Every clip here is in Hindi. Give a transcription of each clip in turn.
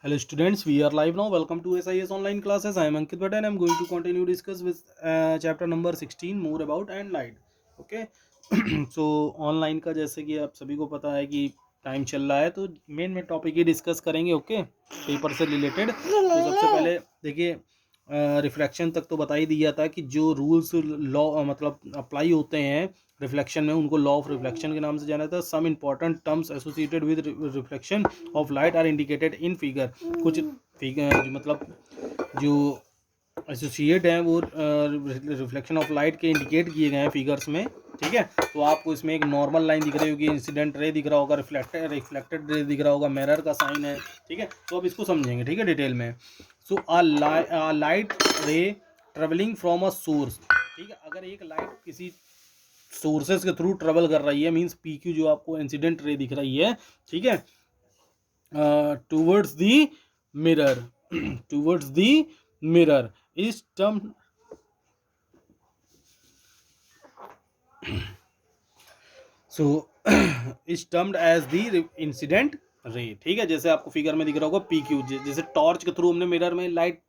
Hello students, we are live now. Welcome to SIS online classes. I am Ankit Bhatt and I am going to continue discuss with chapter number 16 more about and light. Okay. So online का जैसे कि आप सभी को पता है कि टाइम चल रहा है तो मेन टॉपिक ही डिस्कस करेंगे. ओके, पेपर से रिलेटेड. तो सबसे पहले देखिए, रिफ्लेक्शन तक तो बता ही दिया था कि जो रूल्स लॉ मतलब अप्लाई होते हैं रिफ्लेक्शन में उनको लॉ ऑफ रिफ्लेक्शन के नाम से जाना था. Some important terms associated with reflection of light are indicated in figure. कुछ फिगर मतलब जो एसोसिएट हैं वो रिफ्लेक्शन ऑफ लाइट के इंडिकेट किए गए हैं फिगर्स में. ठीक है, तो आपको इसमें एक नॉर्मल लाइन दिख रही होगी, इंसिडेंट रे दिख रहा होगा, रिफ्लेक्टेड रे दिख रहा होगा, मिरर का साइन है. ठीक है, तो अब इसको समझेंगे. ठीक है, डिटेल में. So a light ray travelling from a source. ठीक है, अगर एक लाइट किसी सोर्सेज के थ्रू ट्रेवल कर रही है, मींस पी क्यू जो आपको इंसिडेंट रे दिख रही है, ठीक है, towards the mirror towards the mirror is term so is termed as the incident ray. ठीक है, जैसे आपको फिगर में दिख रहा होगा पी क्यू, जैसे टॉर्च के थ्रू हमने मिरर में लाइट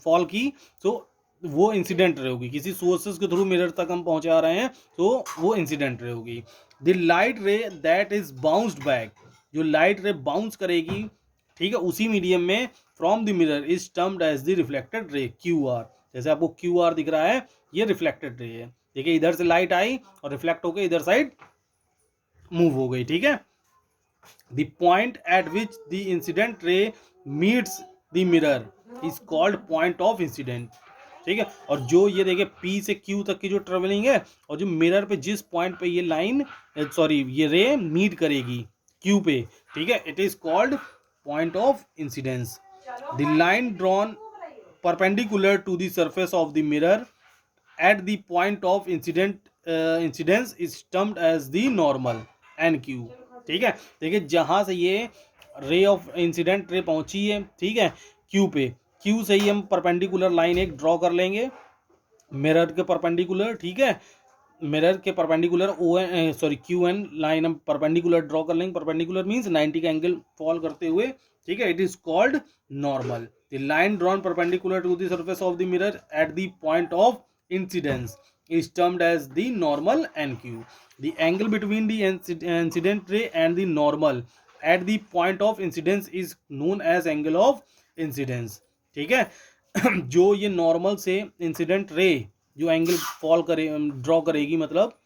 फॉल की तो वो इंसिडेंट रे होगी. किसी सोर्सेज के थ्रू मिरर तक हम पहुंचा रहे हैं तो वो इंसिडेंट रे होगी. The light ray that is bounced back, जो लाइट रे बाउंस करेगी, ठीक है, उसी मीडियम में from the mirror is termed as the reflected ray Q R. जैसे आपको क्यू आर दिख रहा है, ये रिफ्लेक्टेड रे है. देखिए, इधर से लाइट आई और रिफ्लेक्ट होकर इधर साइड मूव हो गई. ठीक है, the point eight which the incident रे meets the mirror is called point of incident. ठीक है, और जो ये देखिए P से Q तक की जो ट्रेवलिंग है और जो मिरर पे जिस पॉइंट पे ये लाइन ये रे मीट करेगी Q पे, ठीक है, it is called point of incidence. The line drawn perpendicular to the surface of the mirror at the point of incidence is termed as the normal NQ. ठीक है, देखिए जहां से ये रे ऑफ इंसिडेंट रे पहुंची है, ठीक है, क्यू पे, क्यू से ही हम परपेंडिकुलर लाइन एक ड्रॉ कर लेंगे मिरर के परपेंडिकुलर. ठीक है, मिरर के perpendicular O N Q N line हम परपेंडिकुलर ड्रॉ कर लेंगे. परपेंडिकुलर मींस 90 का एंगल फॉल करते हुए. ठीक है, it is called normal. The line drawn perpendicular to the surface of the mirror at the point of incidence is termed as the normal NQ. The angle between the incident ray and the normal at the point of incidence is known as angle of incidence. ठीक है, जो ये नॉर्मल से इंसिडेंट रे जो एंगल फॉल करे ड्रॉ करेगी, मतलब,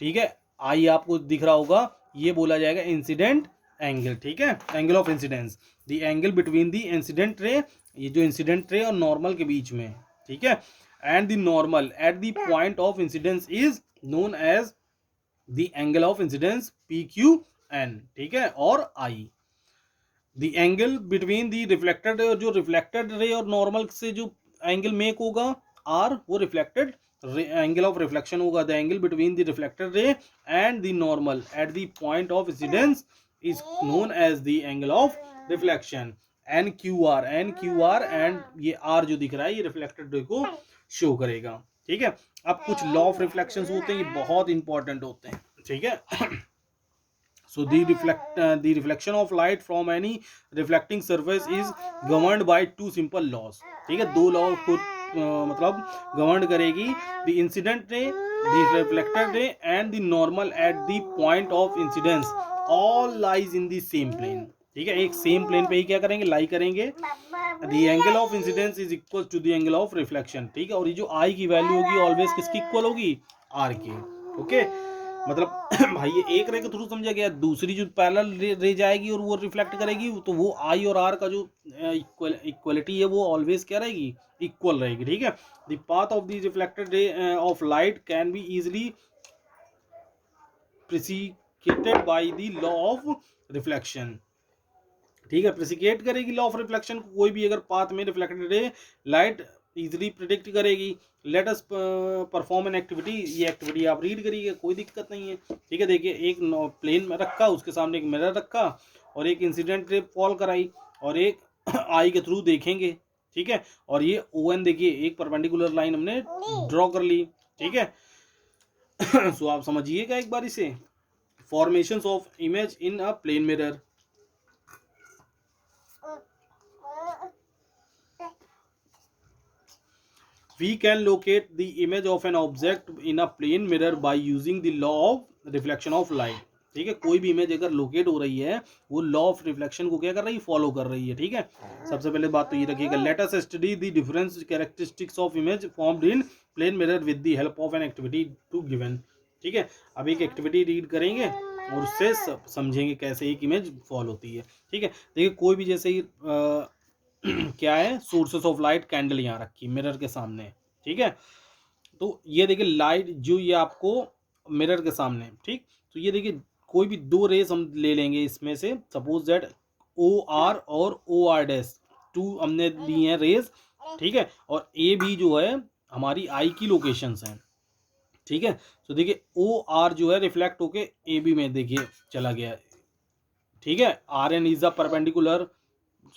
ठीक है, आई आपको दिख रहा होगा, ये बोला जाएगा इंसिडेंट एंगल. ठीक है, angle of incidence, the angle between the incident रे, ये जो इंसिडेंट रे और नॉर्मल के बीच में. ठीक है, and the normal at the point of incidence is known as the angle of incidence PQN. ठीक है, और I. the angle between the reflected ray और जो reflected ray और normal से जो angle make होगा R, वो reflected angle of reflection होगा. the angle between the reflected ray and the normal at the point of incidence is known as the angle of reflection NQR. NQR and ये R जो दिख रहा है ये रिफ्लेक्टेड रे को शो करेगा. ठीक है, अब कुछ लॉ ऑफ रिफ्लेक्शन होते हैं, ये बहुत इंपॉर्टेंट होते हैं. ठीक है, so the reflection of light from any reflecting surface is governed by two simple laws. ठीक है, दो लॉ को मतलब गवर्न करेगी. The incident ray, the reflected ray and the normal at the point of incidence all lies in the same plane. ठीक है, एक सेम प्लेन पे ही क्या करेंगे, लाई करेंगे. The angle of incidence is equal to the angle of reflection. ठीक है, और ये जो आई की वैल्यू होगी ऑलवेज किसकी इक्वल होगी, आर की. ओके, मतलब भाई ये एक रे के थ्रू समझा गया, दूसरी जो पैरेलल रे जाएगी और वो रिफ्लेक्ट करेगी तो वो आई और आर का जो इक्वलिटी है वो ऑलवेज क्या रहेगी, इक्वल रहेगी. ठीक है, the path of the reflected ray of light can be easily predicted by the law of reflection. ठीक है, प्रिसिकेट करेगी लॉ ऑफ रिफ्लेक्शन को. कोई भी अगर पाथ में reflected ray light easily predict करेगी. Let us perform an activity. ये एक्टिविटी आप रीड करिए, कोई दिक्कत नहीं है. ठीक है, देखिए एक प्लेन में रखा, उसके सामने एक मिरर रखा और एक इंसिडेंट रे फॉल कराई और एक आई के थ्रू देखेंगे. ठीक है, और ये ओ एन देखिए एक परपेंडिकुलर लाइन हमने ड्रॉ कर ली. ठीक है, सो आप समझिएगा एक बार इसे. Formations of image in a plane mirror. We can locate the image of an object in a plane mirror by using the law of reflection of light. ठीक है, कोई भी इमेज अगर लोकेट हो रही है वो लॉ ऑफ रिफ्लेक्शन को क्या कर रही है, फॉलो कर रही है। ठीक है, सबसे पहले बात तो ये रखिएगा, let us study the difference characteristics of image formed in plane mirror with the help of an activity to given. ठीक है, अब एक एक्टिविटी रीड करेंगे और उससे समझेंगे कैसे एक इमेज फॉल होती है। ठीक है, देखिए कोई भी जैसे ही क्या है, सोर्सेस ऑफ लाइट कैंडल यहाँ रखी मिरर के सामने। ठीक है, तो ये देखिए लाइट जो ये आपको मिरर के सामने, ठीक, तो ये देखिए कोई भी दो रेस हम ले लेंगे इसमें से, सपोज दैट ओ आर और ओ आर डैश, टू हमने ली हैं रेस। ठीक है, और ए बी जो है हमारी आई की लोकेशंस हैं। ठीक है, तो देखिए ओ आर जो है रिफ्लेक्ट होके ए बी में देखिए चला गया। ठीक है, R N is a perpendicular,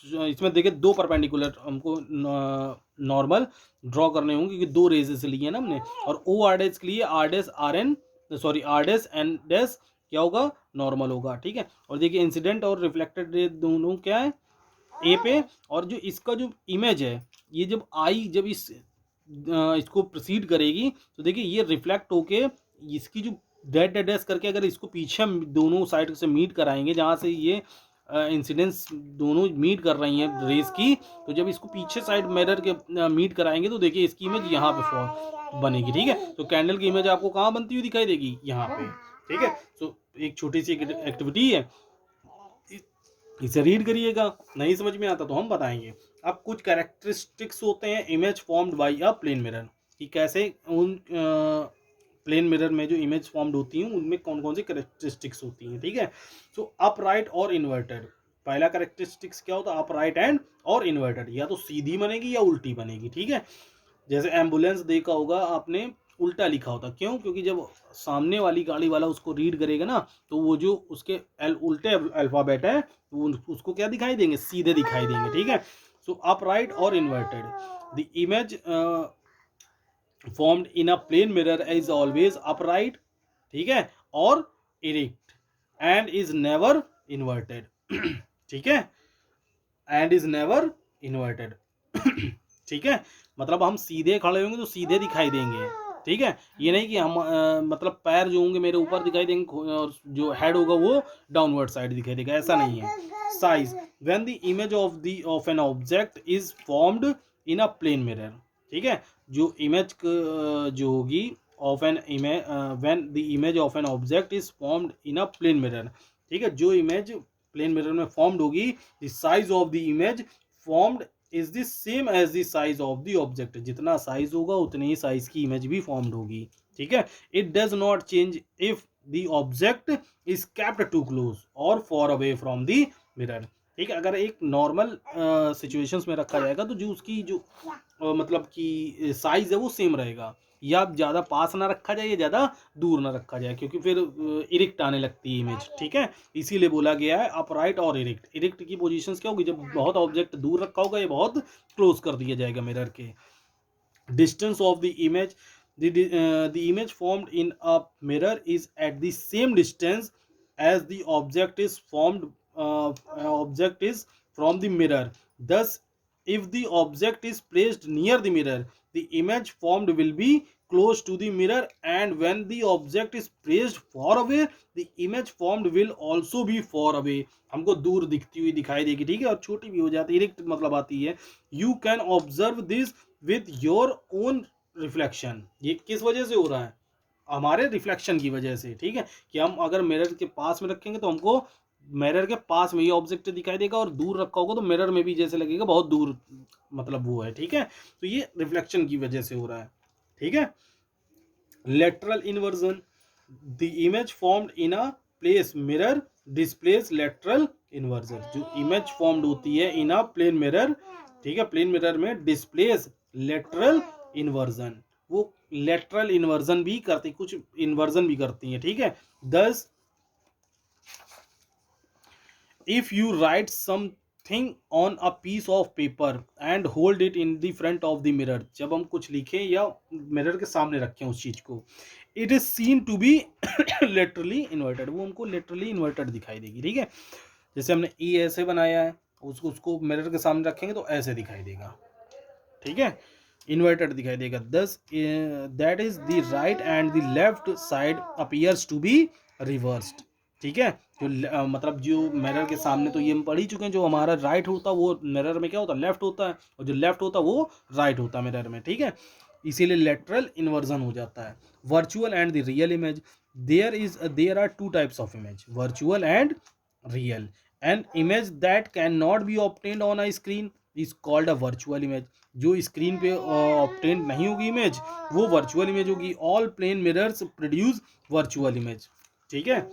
इसमें देखिए दो परपेंडिकुलर हमको नॉर्मल ड्रॉ करने होंगे क्योंकि दो रेज से लिए ना हमने, और ओ आर डैश के लिए R dash R N, sorry R dash N dash क्या होगा, नॉर्मल होगा। ठीक है, और देखिए इंसिडेंट और रिफ्लेक्टेड रे दोनों क्या है, ए पे, और जो इसका जो इमेज है ये जब आई जब इसको प्रोसीड करेगी तो देखिए ये रिफ्लेक्ट होके इसकी जो डेड डैश करके अगर इसको पीछे हम दोनों साइड से मीट कराएंगे जहाँ से ये इंसिडेंस दोनों मीट कर रही हैं रेस की, तो जब इसको पीछे साइड मिरर के मीट कराएंगे तो देखिए इसकी इमेज यहाँ पे फॉल बनेगी। ठीक है, तो कैंडल की इमेज आपको कहाँ बनती हुई दिखाई देगी, यहाँ पे। ठीक है, तो एक छोटी सी एक्टिविटी है, इसे रीड करिएगा, नहीं समझ में आता तो हम बताएंगे। अब कुछ कैरेक्टरिस्टिक्स होते हैं image formed by a plane mirror, कि कैसे उन प्लेन मिरर में जो इमेज फॉर्म्ड होती हैं उनमें कौन कौन सी कैरेक्टरिस्टिक्स होती हैं। ठीक है, सो अपराइट और इन्वर्टेड, पहला कैरेक्टरिस्टिक्स क्या होता है, अपराइट एंड और इन्वर्टेड, या तो सीधी बनेगी या उल्टी बनेगी। ठीक है, जैसे एम्बुलेंस देखा होगा आपने, उल्टा लिखा होता, क्यों, क्योंकि जब सामने वाली गाड़ी वाला उसको रीड करेगा ना तो वो जो उसके उल्टे अल्फाबेट है वो उसको क्या दिखाई देंगे, सीधे दिखाई देंगे। ठीक है, सो अपराइट और inverted, the image formed in a plane mirror is always upright, ठीक है, और erect and is never inverted. ठीक है, एंड इज नेवर इन्वर्टेड। ठीक है, मतलब हम सीधे खड़े होंगे तो सीधे दिखाई देंगे। ठीक है, ये नहीं कि हम मतलब पैर जो होंगे मेरे ऊपर दिखाई देंगे और जो हेड होगा वो डाउनवर्ड साइड दिखाई देगा, ऐसा नहीं है। Size, when the image of an object is formed in a plane mirror. ठीक है, जो इमेज जो होगी of an image, when the image of an object is formed in a plane mirror. ठीक है, जो इमेज प्लेन मिरर में फॉर्म्ड होगी, the size of the image formed is the same as the size of the object, जितना साइज होगा उतनी ही साइज की इमेज भी फॉर्म्ड होगी। ठीक है, it does not change if the object is kept too close और far away from the mirror. ठीक है, अगर एक नॉर्मल सिचुएशंस में रखा जाएगा तो जो उसकी जो मतलब कि साइज है वो सेम रहेगा, या ज़्यादा पास ना रखा जाए या ज़्यादा दूर ना रखा जाए, क्योंकि फिर इरेक्ट आने लगती है इमेज। ठीक है, इसीलिए बोला गया है अपराइट और इरेक्ट। इरेक्ट की पोजीशंस क्या होगी, जब बहुत ऑब्जेक्ट दूर रखा होगा, ये बहुत क्लोज कर दिया जाएगा मिरर के। Distance of the image, the image formed in a mirror is at the same distance as the object is from the mirror. Thus, if the object is placed near the mirror, the image formed will be close to the mirror, and when the object is placed far away, the image formed will also be far away. हमको दूर दिखती हुई दिखाई देगी। ठीक है, और छोटी भी हो जाती है, इरेक्ट मतलब आती है। You can observe this with your own reflection. ये किस वजह से हो रहा है, हमारे रिफ्लेक्शन की वजह से। ठीक है, कि हम अगर मिरर के पास में रखेंगे तो हमको मिरर के पास में ये ऑब्जेक्ट दिखाई देगा, और दूर रखा होगा तो मिरर में भी जैसे लगेगा बहुत दूर, मतलब वो है। ठीक है, तो ये रिफ्लेक्शन की वजह से हो रहा है। ठीक है, lateral inversion, the image formed in a place mirror displace lateral inversion. जो इमेज फॉर्म्ड होती है इन अ प्लेन मिरर, ठीक है, प्लेन मिरर में डिस्प्लेस लेटरल इन्वर्जन, वो लेटरल इन्वर्जन भी करती, कुछ इन्वर्जन भी करती हैं। ठीक है, thus if you write something on a piece of paper and hold it in the front of the mirror, जब हम कुछ लिखें या मिरर के सामने रखें उस चीज को, it is seen to be laterally inverted, वो हमको लेटरली इन्वर्टेड दिखाई देगी। ठीक है, जैसे हमने ई ऐसे बनाया है, उसको मिरर के सामने रखेंगे तो ऐसे दिखाई देगा। ठीक है, इन्वर्टेड दिखाई देगा। Thus that is the right and the left side appears to be reversed. ठीक है, जो मतलब जो मिरर के सामने तो ये हम पढ़ ही चुके हैं, जो हमारा राइट होता है वो मिरर में क्या होता है, लेफ्ट होता है, और जो लेफ्ट होता है वो राइट होता है मिरर में। ठीक है, इसीलिए लेटरल इन्वर्जन हो जाता है। Virtual and the real image, there are two types of image, virtual and real. An image that can not be obtained on a screen is called a virtual image. जो स्क्रीन पे ऑब्टेन नहीं होगी इमेज, वो वर्चुअल इमेज होगी। All plane mirrors produce virtual image. ठीक है,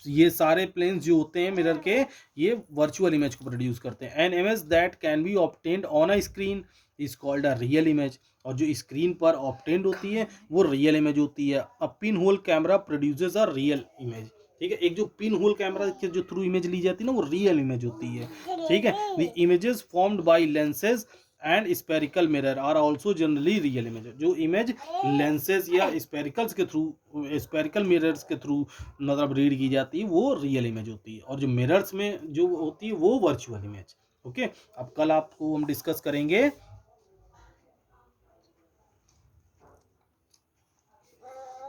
ये सारे प्लेन्स जो होते हैं मिरर के, ये वर्चुअल इमेज को प्रोड्यूस करते हैं। N image that can be obtained on a screen is called a real image. और जो स्क्रीन पर ऑब्टेन्ड होती है वो रियल इमेज होती है। A pin hole camera produces a real image. ठीक है, एक जो पिन होल कैमरा के जो थ्रू इमेज ली जाती है ना, वो रियल इमेज होती है। ठीक है, the images formed by lenses and spherical mirror are also generally real image. जो इमेज लेंसेज या स्पेरिकल्स के थ्रू, स्पेरिकल मिरर्स के थ्रू मतलब रीड की जाती है, वो रियल इमेज होती है। और जो मिरर्स में जो होती है वो वर्चुअल इमेज। ओके, अब कल आपको हम डिस्कस करेंगे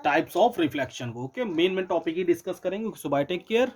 टाइप्स ऑफ रिफ्लेक्शन को। ओके, मेन टॉपिक ही डिस्कस करेंगे। सो बाय, टेक केयर।